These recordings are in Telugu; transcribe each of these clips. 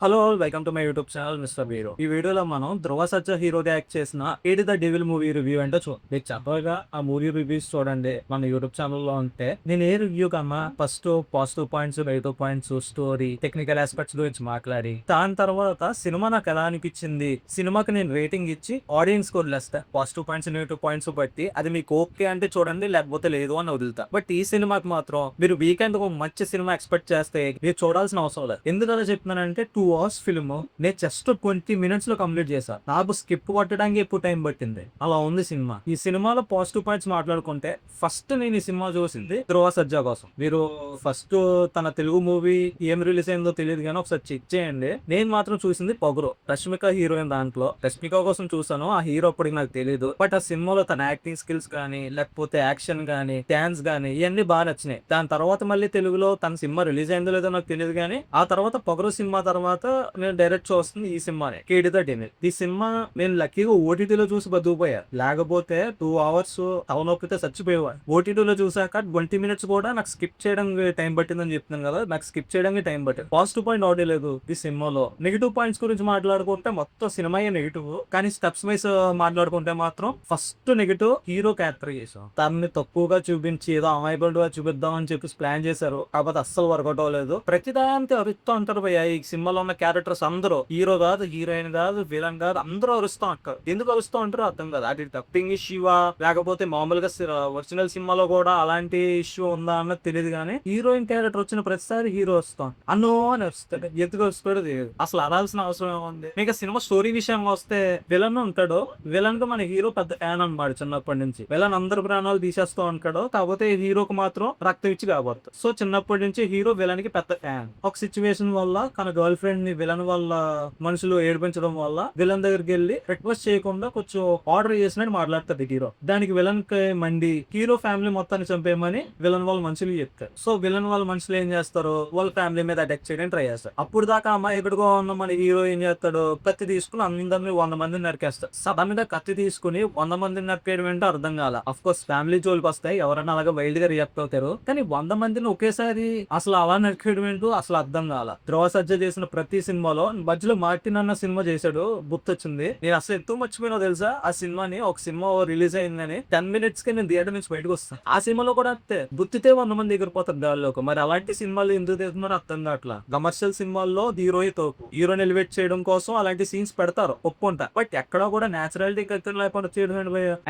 Hello welcome to my YouTube channel mister hero. ఈ వీడియోలో మనం ధ్రువ సజ్జా హీరోగా యాక్ట్ చేసిన AD the devil movie review అంటే మీకు చెప్పగా ఆ మూవీ రివ్యూస్ చూడండి మన యూట్యూబ్ ఛానల్లో ఉంటే. నేను ఏ రివ్యూ కన్నా first positive points, negative points, story, technical aspects గురించి మాట్లాడి దాని తర్వాత సినిమా నాకు ఎలా అనిపించింది, సినిమాకి నేను రేటింగ్ ఇచ్చి ఆడియన్స్ కి వదిలేస్తా. పాజిటివ్ పాయింట్స్, నెగిటివ్ పాయింట్స్ బట్టి అది మీకు ఓకే అంటే చూడండి, లేకపోతే లేదు అని వదులుతా. బట్ ఈ సినిమాకి మాత్రం మీరు వీకెండ్ ఒక మంచి సినిమా ఎక్స్పెక్ట్ చేస్తే మీరు చూడాల్సిన అవసరం లేదు. ఎందుకలా చెప్తున్నానంటే 2 hours ఫిల్మ్ నేను జస్ట్ 20 minutes లో కంప్లీట్ చేశా. నాకు స్కిప్ కొట్టడానికి ఎక్కువ టైం పట్టింది. అలా ఉంది సినిమా. ఈ సినిమాలో పాజిటివ్ పాయింట్స్ మాట్లాడుకుంటే ఫస్ట్ నేను ఈ సినిమా చూసింది ధ్రువ సజ్జా కోసం. మీరు ఫస్ట్ తన తెలుగు మూవీ ఏం రిలీజ్ అయిందో తెలియదు కానీ ఒకసారి చెక్ చేయండి. నేను మాత్రం చూసింది పొగరు, రష్మిక హీరోయిన్. దాంట్లో రష్మిక కోసం చూసాను, ఆ హీరో అప్పటికి నాకు తెలియదు. బట్ ఆ సినిమాలో తన యాక్టింగ్ స్కిల్స్ కానీ లేకపోతే యాక్షన్ కానీ డాన్స్ కానీ ఇవన్నీ బాగా నచ్చినాయి. దాని తర్వాత మళ్ళీ తెలుగులో తన సినిమా రిలీజ్ అయిందో లేదో నాకు తెలియదు కానీ ఆ తర్వాత పొగరు సినిమా తర్వాత నేను డైరెక్ట్ చూస్తుంది ఈ సినిమానే, కేడి ద డెవిల్. ఈ సినిమా నేను లక్కీగా ఓటీటీలో చూసి బతుకుపోయా. లేకపోతే 2 hours తలనొప్పితే చచ్చిపోయేవాడు. ఓటీటీలో చూసాక 20 minutes కూడా నాకు స్కిప్ చేయడానికి టైం పట్టిందని చెప్తున్నాను కదా, నాకు స్కిప్ చేయడానికి టైం పట్టింది. పాజిటివ్ పాయింట్ ఆడే లేదు ఈ సినిమాలో. నెగిటివ్ పాయింట్స్ గురించి మాట్లాడుకుంటే మొత్తం సినిమా నెగిటివ్, కానీ స్టెప్స్ వైస్ మాట్లాడుకుంటే మాత్రం ఫస్ట్ నెగిటివ్ హీరో క్యారెక్టర్ చేసాం. తనని తక్కువగా చూపించి ఏదో అమాయకుడుగా చూపిద్దాం అని చెప్పి ప్లాన్ చేశారు. కాకపోతే అస్సలు వర్కౌట్ అవ్వలేదు. ప్రతిదాంతో అరుస్తూ ఉంటారు భయ్యా ఈ సినిమాలో ఉన్న క్యారెక్టర్స్ అందరూ. హీరో కాదు, హీరోయిన్ కాదు, విలన్ కాదు, అందరూ అరుస్తూ ఉంటారు. ఎందుకు అరుస్తూ ఉంటారో అర్థం కాదు. అది డబ్బింగ్ ఇష్యూ లేకపోతే మామూలుగా ఒరిజినల్ సినిమాలో కూడా అలాంటి ఇష్యూ ఉందా అన్నది తెలియదు. కానీ హీరోయిన్ క్యారెక్టర్ వచ్చిన ప్రతిసారి హీరో వస్తాం అన్నో అని వస్తాడు. ఎందుకు వస్తాడో తెలియదు. అసలు అనాల్సిన అవసరం ఏముంది. మీకు సినిమా స్టోరీ విషయం వస్తే విలన్ ఉంటాడు. విలన్ కు మన హీరో పెద్ద ఫ్యాన్ అనమాట. చిన్నప్పటి నుంచి విలన్ అందరు ప్రాణాలు తీసేస్తూ ఉంటాడు. కాకపోతే హీరోకి మాత్రం రక్తం ఇచ్చి కాబోతుంది. సో చిన్నప్పటి నుంచి హీరో విలన్ కి పెద్ద ఫ్యాన్. ఒక సిచ్యువేషన్ వల్ల తన గర్ల్ ఫ్రెండ్ ని విలన్ వల్ల మనుషులు ఏడిపించడం వల్ల విలన్ దగ్గరికి వెళ్ళి రిక్వెస్ట్ చేయకుండా కొంచెం ఆర్డర్ చేసినట్టు మాట్లాడుతుంది హీరో. దానికి విలన్ కి మండి హీరో ఫ్యామిలీ మొత్తాన్ని చంపేయమని విలన్ వాళ్ళ మనుషులు చెప్తారు. సో విలన్ వాళ్ళ మనుషులు ఏం చేస్తారు, వాళ్ళ ఫ్యామిలీ మీద అటాక్ చేయడానికి ట్రై చేస్తారు. అప్పుడు దాకా అమ్మాయి ఎక్కడికో ఉన్న మన హీరో ఏం చేస్తాడు, కత్తి తీసుకుని అందరినీ 100 మందిని నరికేస్తాడు. సడన్ గా కత్తి తీసుకుని 100 మందిని నరికేయడం ఏంటో అర్థం కాల. అఫ్ కోర్స్ ఫ్యామిలీ జోలికి వస్తాయి, ఎవరైనా అలాగా వైల్డ్ గా రియాక్ట్ అవుతారు. కానీ 100 మందిని ఒకేసారి అసలు అలా నరికేయడం ఏంటో అసలు అర్థం కాల. ధ్రువ సజ్జా చేసిన ప్రతి సినిమాలో మధ్యలో మార్టిన్ అన్న సినిమా చేశాడు, గుర్తొచ్చింది. నేను అసలు ఎంతో మర్చిపోయినా తెలుసా ఆ సినిమాని. ఒక సినిమా రిలీజ్ అయిందని 10 minutes కి నేను థియేటర్ నుంచి బయటకు వస్తాను. ఆ సినిమాలో కూడా అంతే, గుర్తితే 100 మంది ఎగిరిపోతారు గాల్లోకి. మరి అలాంటి సినిమాలు ఎందుకు తీస్తున్నారో అర్థం కావట్లా. కమర్షియల్ సినిమాల్లో హీరోని ఎలివేట్ చేయడం కోసం అలాంటి సీన్స్ పెడతారు, ఒప్పుకుంటా. బట్ ఎక్కడా కూడా నేచురాలిటీ లేకుండా చేయడం.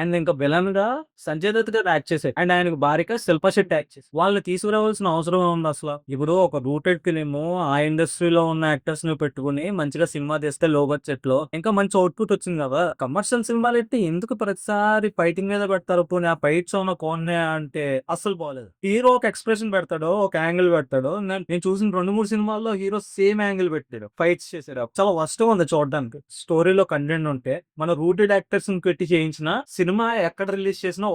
అండ్ ఇంకా విలన్ గా సంజయ్ దత్ గారు యాక్ట్ చేశారు. అండ్ ఆయనకు భారీగా శిల్పా శెట్టి యాక్ట్ చేశారు. వాళ్ళని తీసుకురావాల్సిన అవసరం ఉంది అసలు. ఇప్పుడు ఒక రూటెడ్ ఫిలిం ఆ ఇండస్ట్రీలో ఉన్న యాక్టర్స్ ని పెట్టుకుని మంచిగా సినిమా తీస్తే లో బడ్జెట్ లో ఇంకా మంచి అవుట్పుట్ వచ్చింది కదా. కమర్షియల్ సినిమాలు అయితే ఎందుకు ప్రతిసారి ఫైటింగ్ మీద పెడతారు. పోనీ ఆ ఫైట్స్ ఉన్న కోనే అంటే అస్సలు బాగలేదు. హీరో ఒక ఎక్స్ప్రెషన్ పెడతాడు, ఒక యాంగిల్ పెడతాడు. నేను చూసిన 2-3 సినిమాల్లో హీరో సేమ్ యాంగిల్ పెట్టాడు, ఫైట్స్ చేశాడు. చాలా వర్స్ట్ గా ఉంది చూడడానికి. స్టోరీలో కంటెంట్ ఉంటే మన రూటెడ్ యాక్టర్స్ ని పెట్టి చేయించిన సినిమా ఎక్కడ రిలీజ్ చేసినా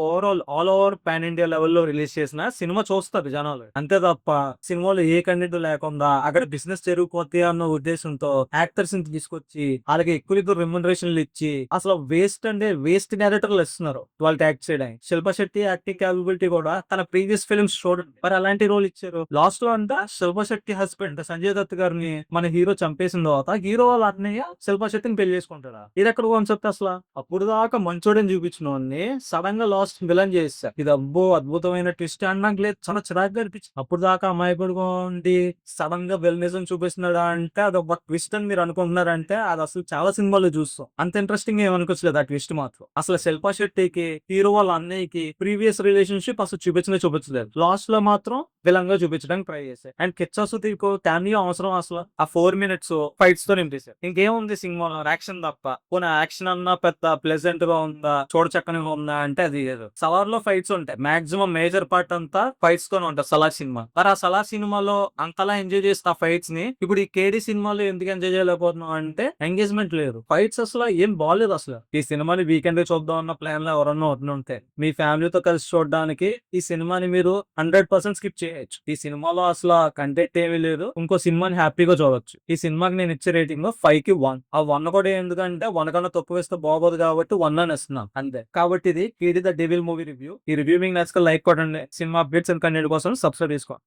ఆల్ ఓవర్ పాన్ ఇండియా లెవెల్లో రిలీజ్ చేసిన సినిమా చూస్తారు జనాలు. అంతే తప్ప సినిమాలో ఏ కంటెంట్ లేకుండా అక్కడ బిజినెస్ జరిగిపోతే అన్న ఉద్దేశంతో యాక్టర్స్ ని తీసుకొచ్చి వాళ్ళకి ఎక్కువ రెమ్యునరేషన్లు ఇచ్చి అసలు వేస్ట్ డైరెక్టర్లు ఇస్తున్నారు వాళ్ళు యాక్ట్ చేయడానికి. శిల్పా శెట్టి యాక్టింగ్ క్యాపబిలిటీ కూడా తన ప్రీవియస్ ఫిల్మ్స్ చూడండి, మరి అలాంటి రోల్ ఇచ్చారు. లాస్ట్ లో అంతా శిల్పా శెట్టి హస్బెండ్ సంజయ్ దత్ గారిని మన హీరో చంపేసిన తర్వాత హీరో వాళ్ళ అన్నయ్య శిల్పా శెట్టిని పెళ్లి చేసుకుంటారా. ఇది ఎక్కడ కాన్సెప్ట్ అసలు. అప్పుడు దాకా మంచోడని చూపించిన వాడిని సడన్ గా లాస్ట్ విలన్ చేస్తారు. ఇది అబ్బో అద్భుతమైన ట్విస్ట్ అన్నాక లేదు, చాలా చిరాగ్గా అనిపించింది. అప్పుడు దాకా అమాయకుడుగా ఉండి సడన్ గా వెల్నిజం చూపిస్తున్నాడా అంటే అది ఒక ట్విస్ట్ అని మీరు అనుకుంటున్నారంటే అది అసలు చాలా సినిమాలు చూస్తాం. అంత ఇంట్రెస్టింగ్ ఏమనుకోవట్లేదు ఆ ట్విస్ట్ మాత్రం. అసలు శిల్పా శెట్టికి హీరో వాళ్ళ అన్నయ్యకి ప్రీవియస్ రిలేషన్షిప్ అసలు చూపించలేదు. లాస్ట్ లో మాత్రం విలన్ గా చూపించడానికి ట్రై చేశారు. అండ్ కిచ్చా సుదీప్ క్యామియో అవసరం అసలు. ఆ 4 minutes ఫైట్స్ తో నింపేశారు. ఇంకేముంది సినిమాలో యాక్షన్ తప్ప. పోనీ యాక్షన్ అన్నా పెద్ద ప్లెజెంట్ గా ఉందా, చూడచక్కనిగా ఉందా అంటే అది లేదు. సలార్ లో ఫైట్స్ ఉంటాయి, మాక్సిమం మేజర్ పార్ట్ అంతా ఫైట్స్ తోనే ఉంటాయి సలార్ సినిమా. మరి ఆ సలార్ సినిమాలో అంతలా ఎంజాయ్ చేస్తే ఆ ఫైట్స్ ని ఇప్పుడు ఈ కేడీ సినిమాలో ఎందుకు ఎంజాయ్ చేయలేకపోతున్నాం అంటే ఎంగేజ్మెంట్ లేదు. ఫైట్స్ అసలు ఏం బాగాలేదు అసలు. ఈ సినిమాని వీకెండ్ చూద్దాం అన్న ప్లాన్ లో ఎవరన్నా ఉంటే మీ ఫ్యామిలీతో కలిసి చూడడానికి ఈ సినిమాని మీరు 100% స్కిప్ చేయొచ్చు. ఈ సినిమాలో అసలు కంటెంట్ ఏమీ లేదు. ఇంకో సినిమాని హ్యాపీగా చూడొచ్చు. ఈ సినిమాకి నేను ఇచ్చే రేటింగ్ 5కి 1. ఆ 1 కూడా ఎందుకంటే 1 కన్నా తక్కువ వేస్తే బాగోదు కాబట్టి 1 అని ఇస్తున్నాం అంతే. కాబట్టి ఇది ద డెవిల్ మూవీ రివ్యూ. ఈ రివ్యూ మీకు నచ్చక లైక్ కొట్టండి. సినిమా అప్డేట్స్ అండ్ కంటెంట్ కోసం సబ్స్క్రైబ్ చేసుకోండి.